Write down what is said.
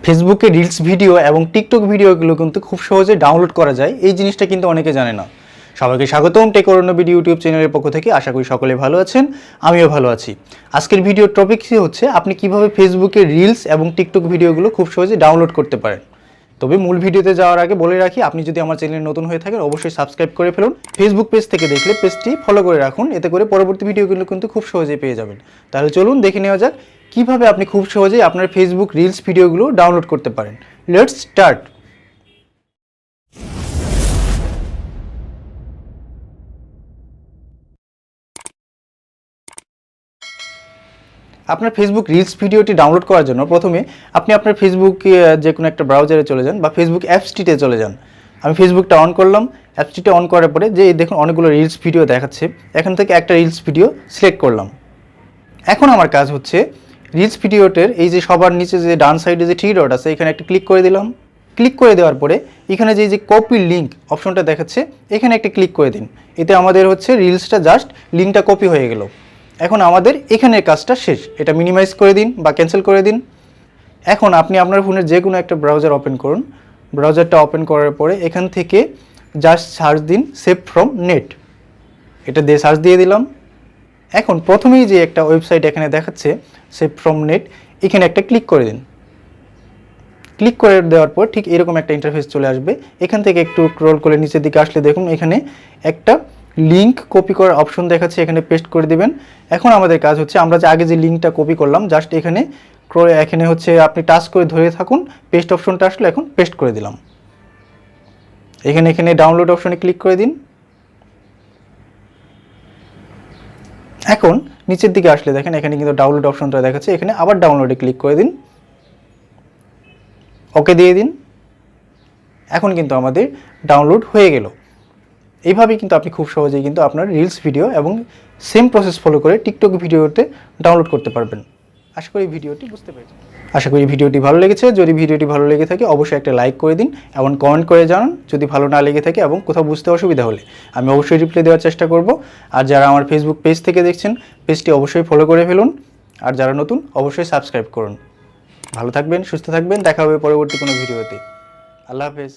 ফেসবুকে reels video এবং TikTok ভিডিওগুলো কিন্তু খুব সহজে ডাউনলোড করা যায়, এই জিনিসটা কিন্তু অনেকে জানে না। সবাইকে স্বাগতম টেক অরণ্য ভিডিও ইউটিউব চ্যানেলের পক্ষ থেকে। আশা করি সকলে ভালো আছেন, আমিও ভালো আছি। আজকের ভিডিওর টপিকই হচ্ছে আপনি কিভাবে ফেসবুকে রিলস এবং টিকটক ভিডিওগুলো খুব সহজে ডাউনলোড করতে পারেন। তবে মূল ভিডিওতে যাওয়ার আগে বলে রাখি, আপনি যদি আমার চ্যানেলে নতুন হয়ে থাকেন অবশ্যই সাবস্ক্রাইব করে ফেলুন। ফেসবুক পেজ থেকে দেখলে পেজটি ফলো করে রাখুন, এতে করে পরবর্তী ভিডিওগুলো কিন্তু খুব সহজেই পেয়ে যাবেন। তাহলে চলুন দেখে নেওয়া যাক কিভাবে আপনি খুব সহজেই আপনার ফেসবুক রিলস ভিডিওগুলো ডাউনলোড করতে পারেন। Let's start. আপনার ফেসবুক রিলস ভিডিওটি ডাউনলোড করার জন্য প্রথমে আপনি আপনার ফেসবুক যে কোনো একটা ব্রাউজারে চলে যান বা ফেসবুক অ্যাপসটিতে চলে যান। আমি ফেসবুকটা অন করলাম, অ্যাপসটিতে অন করার পরে যে দেখুন অনেকগুলো রিলস ভিডিও দেখাচ্ছে, এখান থেকে একটা রিলস ভিডিও সিলেক্ট করলাম। এখন আমার কাজ হচ্ছে রিলস ভিডিওটার এই যে সবার নিচে যে ডান সাইডে যে থ্রি ডট আছে এখানে একটা ক্লিক করে দিলাম। ক্লিক করে দেওয়ার পরে এখানে যে কপি লিঙ্ক অপশনটা দেখাচ্ছে এখানে একটা ক্লিক করে দিন। এতে আমাদের হচ্ছে রিলসটা জাস্ট লিঙ্কটা কপি হয়ে গেল। এখন আমাদের এখানের কাজটা শেষ, এটা মিনিমাইজ করে দিন বা ক্যান্সেল করে দিন। এখন আপনি আপনার ফোনের যে কোনো একটা ব্রাউজার ওপেন করুন। ব্রাউজারটা ওপেন করার পরে এখান থেকে জাস্ট সার্চ দিন সেভ ফ্রম নেট, এটা দিয়ে সার্চ দিয়ে দিলাম। এখন প্রথমেই যে একটা ওয়েবসাইট এখানে দেখাচ্ছে সেভ ফ্রম নেট, এখানে একটা ক্লিক করে দিন। ক্লিক করে দেওয়ার পর ঠিক এরকম একটা ইন্টারফেস চলে আসবে। এখান থেকে একটু স্ক্রল করে নিচের দিকে আসলে দেখুন এখানে একটা লিঙ্ক কপি করার অপশন দেখাচ্ছে, এখানে পেস্ট করে দিবেন। এখন আমাদের কাজ হচ্ছে আমরা যে আগে যে লিঙ্কটা কপি করলাম জাস্ট এখানে হচ্ছে আপনি টাচ করে ধরে থাকুন, পেস্ট অপশনটা আসলে এখন পেস্ট করে দিলাম। এখানে ডাউনলোড অপশনে ক্লিক করে দিন। এখন নিচের দিকে আসলে দেখেন এখানে কিন্তু ডাউনলোড অপশনটা দেখাচ্ছে, এখানে আবার ডাউনলোডে ক্লিক করে দিন, ওকে দিয়ে দিন। এখন কিন্তু আমাদের ডাউনলোড হয়ে গেল। এইভাবেই কিন্তু আপনি খুব সহজেই কিন্তু আপনার রিলস ভিডিও এবং সেম প্রসেস ফলো করে টিকটক ভিডিওতে ডাউনলোড করতে পারবেন। আশা করি ভিডিওটি বুঝতে পেরেছেন। আশা করি ভিডিওটি ভালো লেগেছে। যদি ভিডিওটি ভালো লেগে থাকে অবশ্যই একটা লাইক করে দিন এবং কমেন্ট করে জানান যদি ভালো না লেগে থাকে এবং কোথাও বুঝতে অসুবিধা হলে আমি অবশ্যই রিপ্লাই দেওয়ার চেষ্টা করব। আর যারা আমার ফেসবুক পেজ থেকে দেখছেন পেজটি অবশ্যই ফলো করে ফেলুন, আর যারা নতুন অবশ্যই সাবস্ক্রাইব করুন। ভালো থাকবেন, সুস্থ থাকবেন, দেখা হবে পরবর্তী কোনো ভিডিওতে। আল্লাহ হাফেজ।